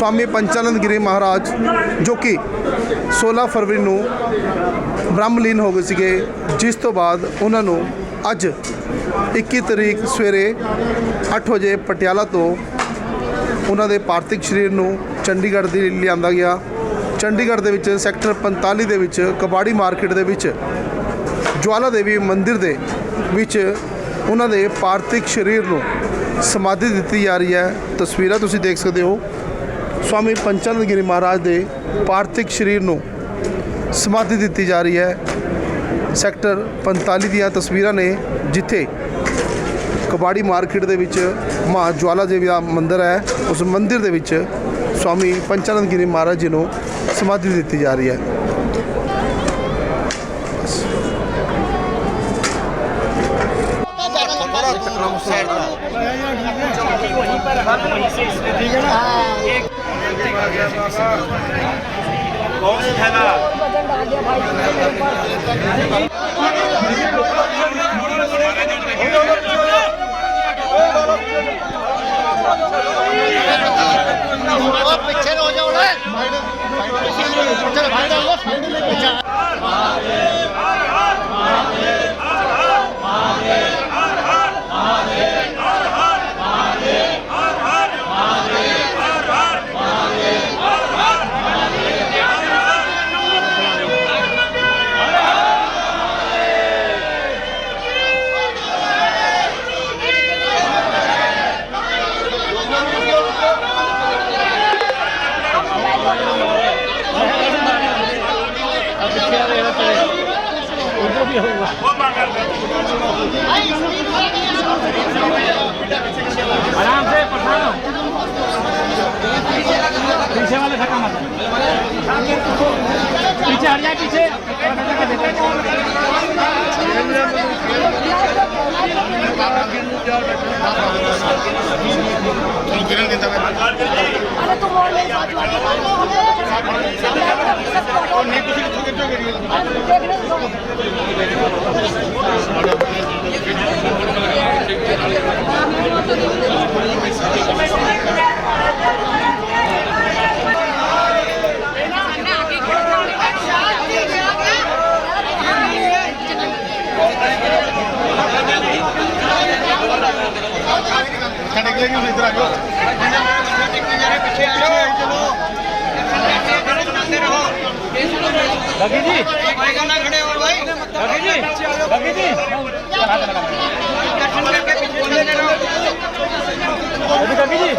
स्वामी पंचानंद गिरी महाराज जो कि 16 फरवरी ਨੂੰ ब्रह्मलीन हो गए ਸੀਗੇ, जिस तो बाद उन्होंने अज 21 तरीक सवेरे 8 ਵਜੇ ਪਟਿਆਲਾ ਤੋਂ ਉਹਨਾਂ ਦੇ ਪਾਰਥਿਵ ਸਰੀਰ ਨੂੰ ਚੰਡੀਗੜ੍ਹ ਦੀ ਲਿਆਂਦਾ ਗਿਆ। ਚੰਡੀਗੜ੍ਹ ਦੇ ਵਿੱਚ ਸੈਕਟਰ 45 ਦੇ ਵਿੱਚ ਕਬਾੜੀ ਮਾਰਕੀਟ ਦੇ ਵਿੱਚ ਜਵਾਲਾ ਦੇਵੀ ਮੰਦਿਰ ਦੇ ਵਿੱਚ ਉਹਨਾਂ ਦੇ ਪਾਰਥਿਵ ਸਰੀਰ ਨੂੰ समाधि दी जा रही है। तस्वीरें तुसीं देख सकते हो, स्वामी पंचानंद गिरी महाराज के पार्थिव शरीर को समाधि दी जा रही है। सैक्टर 45 दी तस्वीरें ने जिथे कबाड़ी मार्केट के विच माँ ज्वाला देवी का मंदिर है, उस मंदिर के विच स्वामी पंचानंद गिरी महाराज जी को समाधि दी जा रही है। पीछे हो जाओ आराम से पठाओ, पीछे वाले धक्का मत, पीछे हट जाए, पीछे बगी जी खड़े हो भाई, बगी जी दर्शन करके पीछे ले लो बगी जी।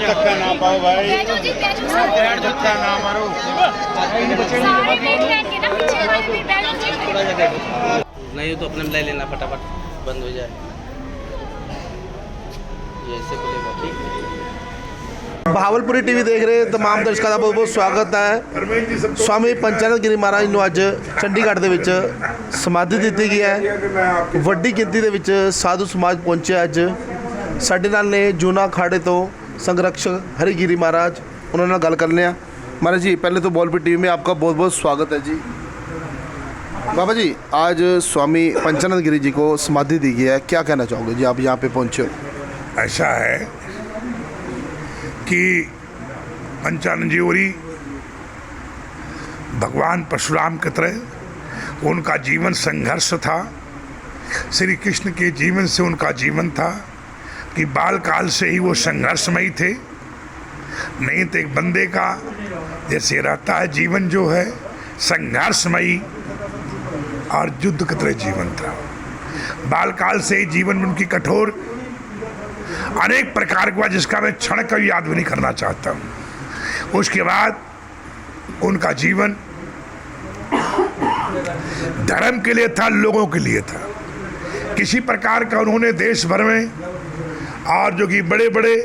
धक्का ना पाओ भाई, धक्का ना मारो। नहीं तो अपने में ले लेना, फटाफट बंद हो जाए, ये ऐसे खुलेगा। ठीक, भावलपुरी टीवी देख रहे तमाम दर्शकों का बहुत बहुत स्वागत है। स्वामी पंचानंद गिरी महाराज ਨੂੰ ਅੱਜ ਚੰਡੀਗੜ੍ਹ ਦੇ ਵਿੱਚ ਸਮਾਧि ਦਿੱਤੀ ਗਈ ਹੈ। ਵੱਡੀ ਗਿਣਤੀ ਦੇ ਵਿੱਚ ਸਾਧੂ ਸਮਾਜ ਪਹੁੰਚਿਆ। ਅੱਜ ਸਾਡੇ ਨਾਲ ਨੇ ਜੂਨਾ ਅਖਾੜੇ ਤੋਂ संरक्षक हरिगिरी महाराज, उन्होंने गल कर लिया। महाराज जी, पहले तो बॉलपुर टीवी में आपका बहुत बहुत स्वागत है जी। बाबा जी, आज स्वामी पंचानंद गिरी जी को समाधि दी गई है, क्या कहना चाहोगे जी? आप यहाँ पे पहुँचे हो। ऐसा है कि पंचानन जी और भगवान परशुराम की तरह उनका जीवन संघर्ष था। श्री कृष्ण के जीवन से उनका जीवन था कि बाल काल से ही वो संघर्षमयी थे। नहीं तो एक बंदे का जैसे रहता है जीवन जो है संघर्षमयी और युद्ध की तरह जीवन था। बाल काल से ही जीवन में उनकी कठोर अनेक प्रकार का जिसका मैं क्षण का याद भी नहीं करना चाहता हूँ। उसके बाद उनका जीवन धर्म के लिए था, लोगों के लिए था। किसी प्रकार का उन्होंने देश भर में और जो कि बड़े बड़े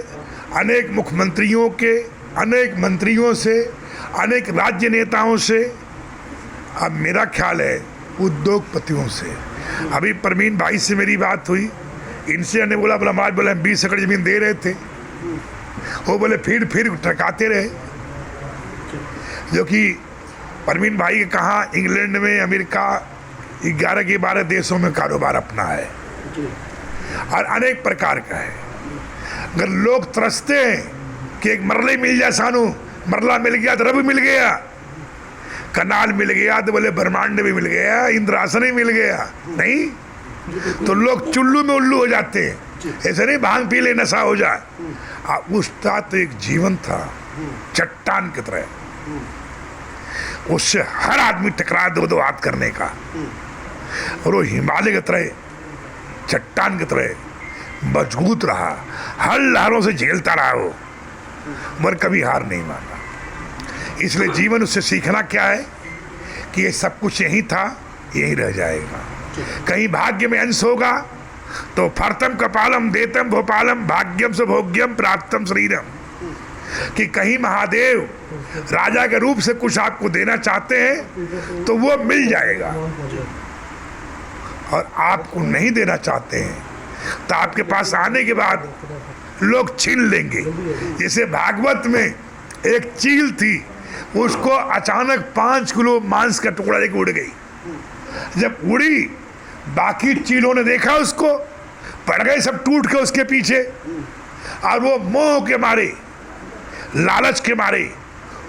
अनेक मुख्यमंत्रियों के, अनेक मंत्रियों से, अनेक राज्य नेताओं से, अब मेरा ख्याल है उद्योगपतियों से। अभी परवीन भाई से मेरी बात हुई, इनसे ने बोला हमारे बोले हम 20 एकड़ जमीन दे रहे थे, वो बोले फिर टकाते रहे। जो कि परवीन भाई के कहा इंग्लैंड में, अमेरिका 11 के 12 देशों में कारोबार अपना है और अनेक प्रकार का है। अगर लोग तरसते हैं कि एक मरले मिल जाए, सानू मरला मिल गया तो रब मिल गया, कनाल मिल गया तो बोले ब्रह्मांड भी मिल गया, इंद्रासन ही मिल गया, नहीं तो लोग चुल्लू में उल्लू हो जाते हैं। ऐसे नहीं भांग पी ले नशा हो जाए। उसका तो एक जीवन था चट्टान की तरह, उससे हर आदमी टकरा दो हाथ करने का, और वो हिमालय की तरह चट्टान की तरह मजबूत रहा, हर लहरों से झेलता रहा वो, मगर कभी हार नहीं माना। इसलिए जीवन उससे सीखना क्या है कि ये सब कुछ यही था, यही रह जाएगा। कहीं भाग्य में अंश होगा तो फर्तम कपालम देतम भोपालम भाग्यम से भोग्यम प्राप्तम शरीरम, कि कहीं महादेव राजा के रूप से कुछ आपको देना चाहते हैं तो वो मिल जाएगा, और आपको नहीं देना चाहते हैं तो आपके पास आने के बाद लोग छीन लेंगे। जैसे भागवत में एक चील थी, उसको अचानक 5 किलो मांस का टुकड़ा लेके उड़ गई। जब उड़ी बाकी चीलों ने देखा उसको, पड़ गए सब टूट के उसके पीछे, और वो मोह के मारे, लालच के मारे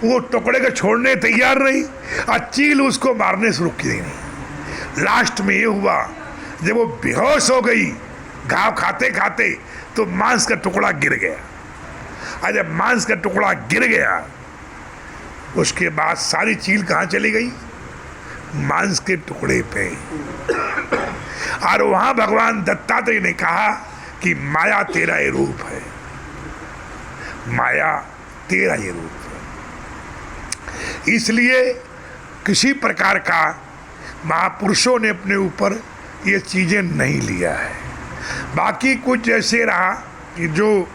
वो टुकड़े को छोड़ने तैयार नहीं, और चील उसको मारने से रुकी नहीं। लास्ट में ये हुआ जब वो बेहोश हो गई घाव खाते खाते तो मांस का टुकड़ा गिर गया, और जब मांस का टुकड़ा गिर गया उसके बाद सारी चील कहाँ चली गई? मांस के टुकड़े पे। और वहां भगवान दत्तात्रेय ने कहा कि माया तेरा ये रूप है, माया तेरा ये रूप है। इसलिए किसी प्रकार का महापुरुषों ने अपने ऊपर ये चीजें नहीं लिया है। बाकी कुछ ऐसे रहा कि जो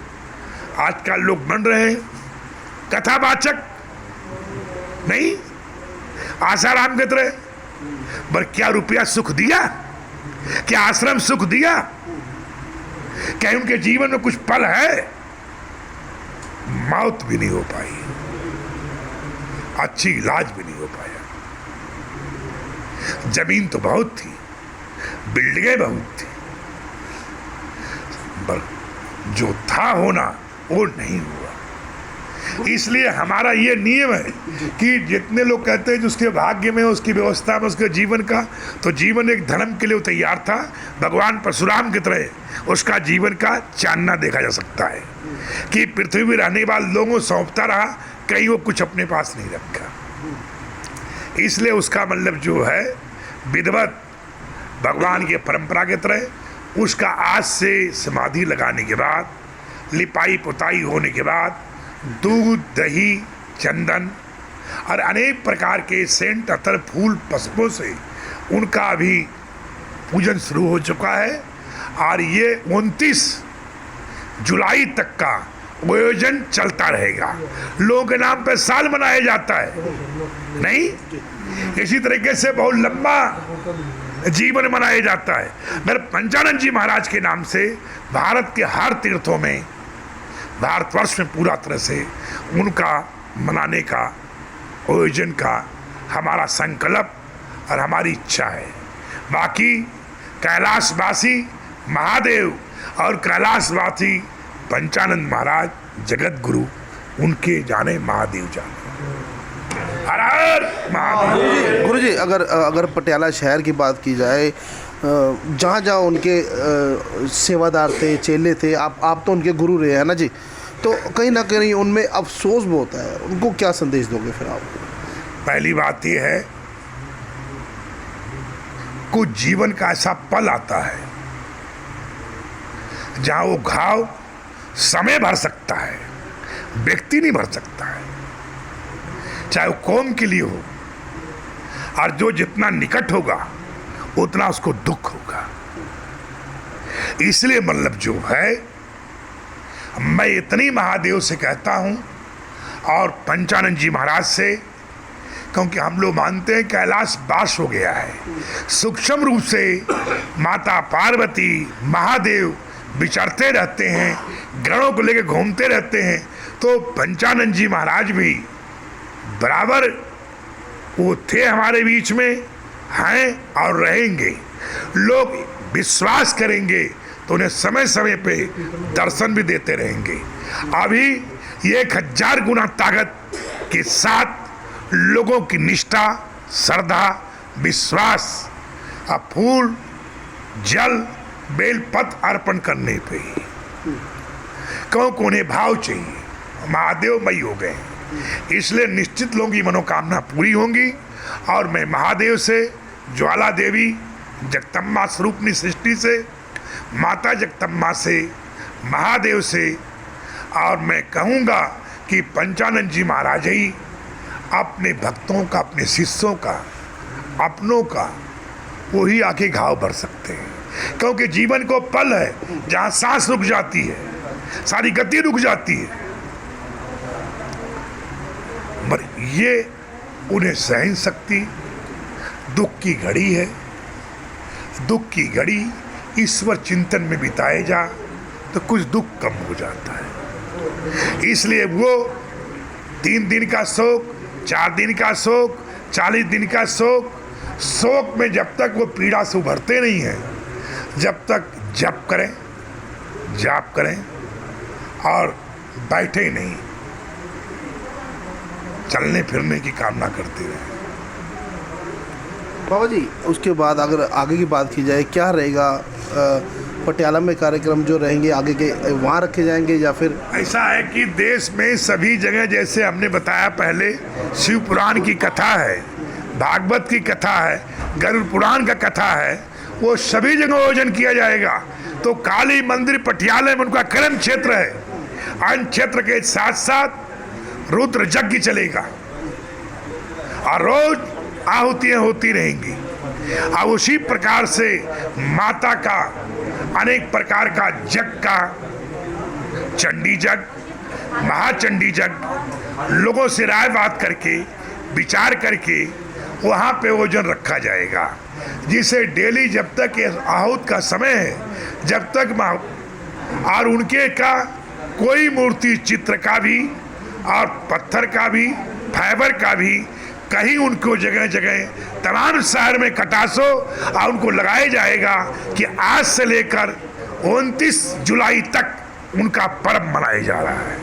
आजकल लोग बन रहे हैं कथावाचक, नहीं आसाराम के तरह, पर क्या रुपया सुख दिया? क्या आश्रम सुख दिया? क्या उनके जीवन में कुछ पल है? मौत भी नहीं हो पाई, अच्छी इलाज भी नहीं हो पाया। जमीन तो बहुत थी, बिल्डिंगें बहुत थी, पर जो था होना वो नहीं हुआ। इसलिए हमारा ये नियम है कि जितने लोग कहते हैं उसके भाग्य में, उसकी व्यवस्था में, उसके जीवन का, तो जीवन एक धर्म के लिए वो तैयार था। भगवान परशुराम की तरह उसका जीवन का चानना देखा जा सकता है कि पृथ्वी में रहने वाले लोगों सौंपता रहा, कहीं वो कुछ अपने पास नहीं रखा। इसलिए उसका मतलब जो है विधिवत भगवान की परंपरा की तरह उसका आज से समाधि लगाने के बाद, लिपाई पुताई होने के बाद, दूध दही चंदन और अनेक प्रकार के सेंट अतर फूल पुष्पों से उनका अभी पूजन शुरू हो चुका है। और ये 29 जुलाई तक का आयोजन चलता रहेगा। लोगों के नाम पे साल मनाया जाता है, नहीं इसी तरीके से बहुत लंबा जीवन मनाया जाता है। मेरे पंचानन जी महाराज के नाम से भारत के हर तीर्थों में, भारतवर्ष में पूरा तरह से उनका मनाने का, आयोजन का हमारा संकल्प और हमारी इच्छा है। बाकी कैलाशवासी महादेव और कैलाशवासी पंचानंद महाराज जगत गुरु, उनके जाने महादेव जाने। हर हर महादेव। गुरुजी, अगर पटियाला शहर की बात की जाए, जहाँ जहाँ उनके सेवादार थे, चेले थे, आप तो उनके गुरु रहे हैं ना जी, तो कहीं ना कहीं उनमें अफसोस बहुत है, उनको क्या संदेश दोगे फिर आप? पहली बात यह है, कुछ जीवन का ऐसा पल आता है जहां वो घाव समय भर सकता है, व्यक्ति नहीं भर सकता है, चाहे वो कौम के लिए हो, और जो जितना निकट होगा उतना उसको दुख होगा। इसलिए मतलब जो है, मैं इतनी महादेव से कहता हूं और पंचानंद जी महाराज से, क्योंकि हम लोग मानते हैं कैलाश वास हो गया है, सूक्ष्म रूप से माता पार्वती महादेव विचरते रहते हैं, ग्रहों को लेकर घूमते रहते हैं, तो पंचानंद जी महाराज भी बराबर वो थे, हमारे बीच में हैं और रहेंगे। लोग विश्वास करेंगे तो उन्हें समय समय पे दर्शन भी देते रहेंगे। अभी ये 1000 गुना ताकत के साथ लोगों की निष्ठा, श्रद्धा, विश्वास, फूल, जल, बेलपत्र अर्पण करने पे ही, क्योंकि उन्हें भाव चाहिए, महादेवमयी हो गए, इसलिए निश्चित लोगों की मनोकामना पूरी होंगी। और मैं महादेव से, ज्वाला देवी जगदम्बा स्वरूपनी सृष्टि से, माता जगदम्बा से, महादेव से, और मैं कहूँगा कि पंचानंद जी महाराज ही अपने भक्तों का, अपने शिष्यों का, अपनों का वही आके घाव भर सकते हैं, क्योंकि जीवन को पल है जहाँ सांस रुक जाती है, सारी गति रुक जाती है, पर ये उन्हें सहन शक्ति, दुख की घड़ी है, दुख की घड़ी ईश्वर चिंतन में बिताए जा तो कुछ दुख कम हो जाता है। इसलिए वो 3 दिन का शोक, 4 दिन का शोक, 40 दिन का शोक में जब तक वो पीड़ा से उभरते नहीं हैं, जब तक जप करें, जाप करें और बैठे नहीं, चलने फिरने की कामना करते रहे। बाबा जी, उसके बाद अगर आगे की बात की जाए, क्या रहेगा पटियाला में कार्यक्रम जो रहेंगे आगे के, वहाँ रखे जाएंगे या फिर? ऐसा है कि देश में सभी जगह, जैसे हमने बताया पहले, शिव पुराण की कथा है, भागवत की कथा है, गरुड़ पुराण का कथा है, वो सभी जगह आयोजन किया जाएगा। तो काली मंदिर पटियाला में उनका कर्म क्षेत्र है, अन्य क्षेत्र के साथ साथ रुद्र यज्ञ चलेगा और रोज आहुतियां होती रहेंगी। और उसी प्रकार से माता का अनेक प्रकार का जग का, चंडी जग, महाचंडी जग, लोगों से राय बात करके, विचार करके वहाँ पे भोजन रखा जाएगा, जिसे डेली जब तक आहूत का समय है, जब तक और उनके का कोई मूर्ति, चित्र का भी और पत्थर का भी, फाइबर का भी, कहीं उनको जगह जगह तमाम शहर में कटासो और उनको लगाया जाएगा कि आज से लेकर 29 जुलाई तक उनका पर्व मनाया जा रहा है,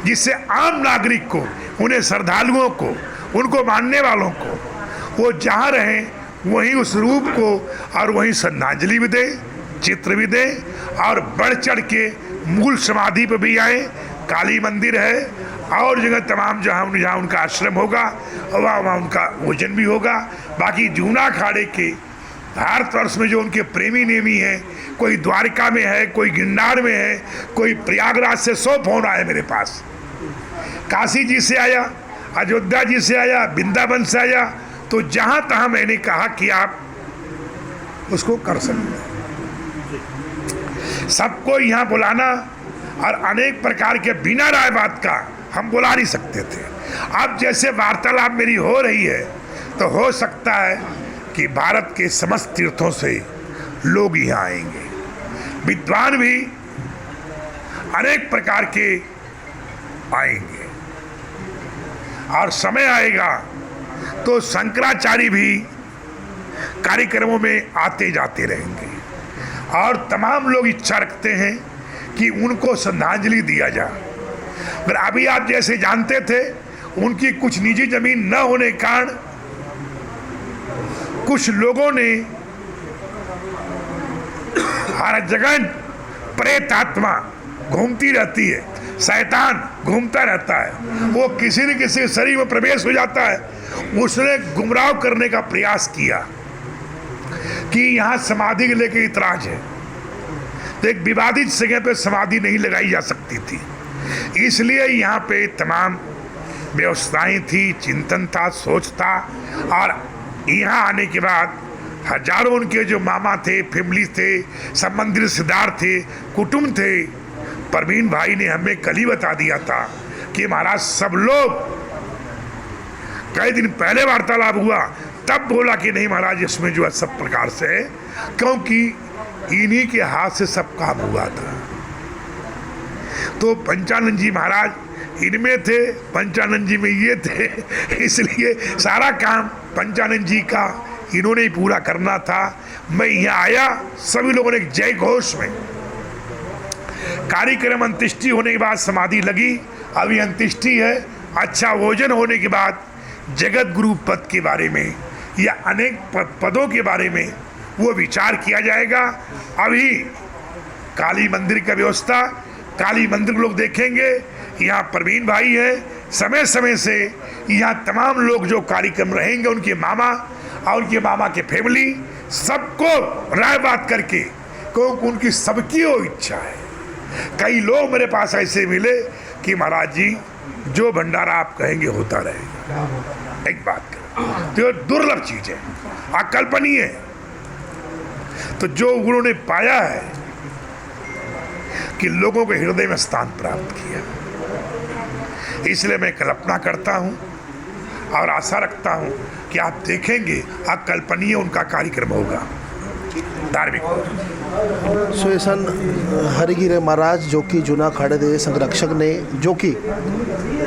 जिससे आम नागरिक को, उन्हें श्रद्धालुओं को, उनको मानने वालों को, वो जहाँ रहें वहीं उस रूप को और वहीं श्रद्धांजलि भी दे, चित्र भी दे, और बढ़ चढ़ के मूल समाधि पर भी आए। काली मंदिर है और जगह तमाम जहाँ उनका आश्रम होगा वहाँ उनका भोजन भी होगा। बाकी जूना अखाड़े के भारतवर्ष में जो उनके प्रेमी नेमी हैं, कोई द्वारका में है, कोई गिरनार में है, कोई प्रयागराज से 100 फोन आए मेरे पास, काशी जी से आया, अयोध्या जी से आया, वृंदावन से आया, तो जहाँ तहाँ मैंने कहा कि आप उसको कर सकते हैं। सबको यहाँ बुलाना और अनेक प्रकार के बिना राय बात का हम बुला नहीं सकते थे। अब जैसे वार्तालाप मेरी हो रही है, तो हो सकता है कि भारत के समस्त तीर्थों से लोग यहाँ आएंगे, विद्वान भी अनेक प्रकार के आएंगे, और समय आएगा तो शंकराचार्य भी कार्यक्रमों में आते जाते रहेंगे। और तमाम लोग इच्छा रखते हैं कि उनको श्रद्धांजलि दिया जाए। मगर अभी आप जैसे जानते थे, उनकी कुछ निजी जमीन न होने के कारण कुछ लोगों ने हर जगह प्रेत आत्मा घूमती रहती है, शैतान घूमता रहता है, वो किसी न किसी शरीर में प्रवेश हो जाता है। उसने गुमराह करने का प्रयास किया कि यहाँ समाधि के लेकर इतराज है, तो एक विवादित जगह पे समाधि नहीं लगाई जा सकती थी, इसलिए यहाँ पे तमाम व्यवस्थाएं थी, चिंतन था, सोच था। और यहाँ आने के बाद हजारों उनके जो मामा थे, फैमिली थे, संबंधी रिश्तेदार थे, कुटुंब थे, परवीन भाई ने हमें कल ही बता दिया था कि महाराज सब लोग, कई दिन पहले वार्तालाप हुआ तब बोला कि नहीं महाराज इसमें जो है सब प्रकार से है, क्योंकि इन्हीं के हाथ से सब काम हुआ था। तो पंचानंद जी महाराज इनमें थे, पंचानंद जी में ये थे, इसलिए सारा काम पंचानंद जी का इन्होंने ही पूरा करना था। मैं यहाँ आया, सभी लोगों ने एक जय घोष में कार्यक्रम, अंत्येष्टि होने के बाद समाधि लगी, अभी अंत्येष्टि है। अच्छा भोजन होने के बाद जगत गुरु पद के बारे में या अनेक पदों के बारे में वो विचार किया जाएगा। अभी काली मंदिर का व्यवस्था, काली मंदिर लोग देखेंगे, यहाँ परवीन भाई है, समय समय से यहाँ तमाम लोग जो कार्यक्रम रहेंगे, उनके मामा और उनके मामा के फैमिली, सबको राय बात करके, क्योंकि उनकी सबकी वो इच्छा है। कई लोग मेरे पास ऐसे मिले कि महाराज जी जो भंडारा आप कहेंगे होता रहेगा। एक बात तो दुर्लभ चीज है, अकल्पनीय है। तो जो उन्होंने पाया है कि लोगों के हृदय में स्थान प्राप्त किया, इसलिए मैं कल्पना करता हूं और आशा रखता हूं कि आप देखेंगे अकल्पनीय उनका कार्यक्रम होगा, धार्मिक। सो ये सन हरिगिरि महाराज जो कि जूना अखाड़े के संरक्षक ने, जो कि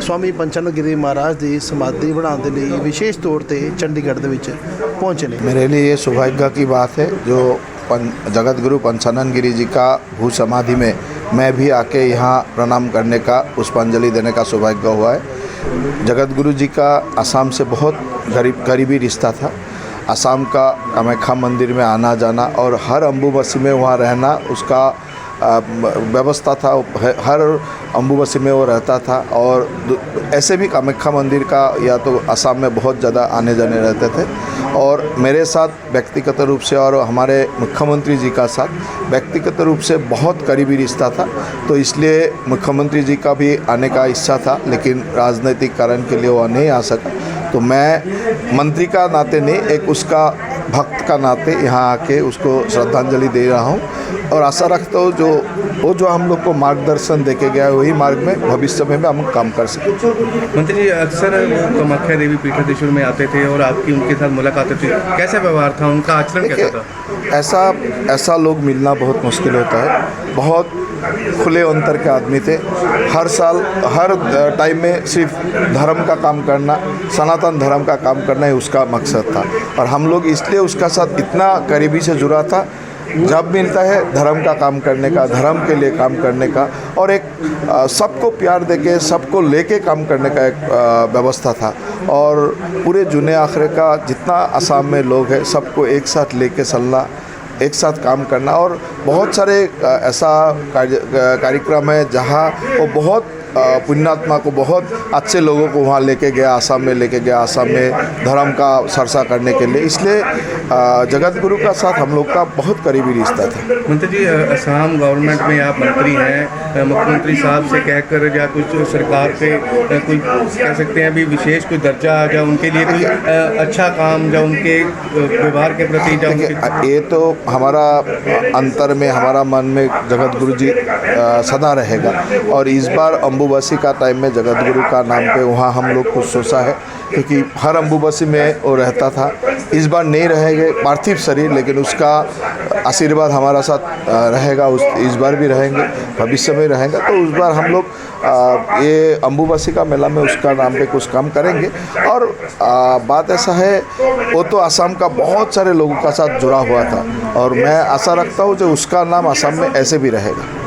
स्वामी पंचानंद गिरी महाराज की समाधि बनाने के लिए विशेष तौर पर चंडीगढ़ के पहुँचे ने। मेरे लिए ये सौभाग्य की बात है जो जगत गुरु पंचानंद गिरी जी का भू समाधि में मैं भी आके यहाँ प्रणाम करने का, पुष्पांजलि देने का सौभाग्य हुआ है। जगत गुरु जी का असम से बहुत करीबी रिश्ता था। असम का कामाख्या मंदिर में आना जाना और हर अम्बुबासी में वहाँ रहना, उसका व्यवस्था था। हर अम्बुबासी में वो रहता था। और ऐसे भी कामाख्या मंदिर का या तो असम में बहुत ज़्यादा आने जाने रहते थे। और मेरे साथ व्यक्तिगत रूप से और हमारे मुख्यमंत्री जी का साथ व्यक्तिगत रूप से बहुत करीबी रिश्ता था। तो इसलिए मुख्यमंत्री जी का भी आने का इच्छा था, लेकिन राजनीतिक कारण के लिए वो नहीं आ सका। तो मैं मंत्री का नाते नहीं, एक उसका भक्त का नाते यहाँ आके उसको श्रद्धांजलि दे रहा हूँ। और आशा रखता हूँ जो हम लोग को मार्गदर्शन देके गया है वही मार्ग में भविष्य में भी हम काम कर सकें। मंत्री जी अक्सर वो कामाख्या देवी पीठाधीश्वर में आते थे और आपकी उनके साथ मुलाकात थी, कैसा व्यवहार था उनका, आचरण कैसा था? ऐसा लोग मिलना बहुत मुश्किल होता है। बहुत खुले अंतर के आदमी थे। हर साल हर टाइम में सिर्फ धर्म का काम करना, सनातन धर्म का काम करना ही उसका मकसद था। और हम लोग इसलिए उसका साथ इतना करीबी से जुड़ा था, जब मिलता है धर्म का काम करने का, धर्म के लिए काम करने का, और एक सबको प्यार देके सबको लेके काम करने का एक व्यवस्था था। और पूरे जुने आखिर का जितना असम में लोग हैं सबको एक साथ लेके चलना, एक साथ काम करना। और बहुत सारे ऐसा कार्यक्रम है जहाँ वो बहुत पुण्यात्मा को, बहुत अच्छे लोगों को वहाँ लेके गया, असम में लेके गया, असम में धर्म का चर्चा करने के लिए। इसलिए जगत गुरु का साथ हम लोग का बहुत करीबी रिश्ता था। मंत्री जी असम गवर्नमेंट में आप मंत्री हैं, मुख्यमंत्री साहब से कहकर या कुछ सरकार से कोई कह सकते हैं अभी विशेष कोई दर्जा या उनके लिए कोई अच्छा काम या उनके व्यवहार के प्रति ये तो हमारा अंतर में, हमारा मन में जगत गुरु जी सदा रहेगा। और इस बार अम्बुबासी का टाइम में जगत गुरु का नाम पे वहाँ हम लोग कुछ सोचा है, क्योंकि हर अम्बुबासी में वो रहता था। इस बार नहीं रहेंगे पार्थिव शरीर, लेकिन उसका आशीर्वाद हमारा साथ रहेगा। इस बार भी रहेंगे, भविष्य में रहेंगे। तो उस बार हम लोग ये अम्बुबासी का मेला में उसका नाम पे कुछ काम करेंगे। और बात ऐसा है, वो तो असम का बहुत सारे लोगों का साथ जुड़ा हुआ था, और मैं आशा रखता हूँ कि उसका नाम असम में ऐसे भी रहेगा।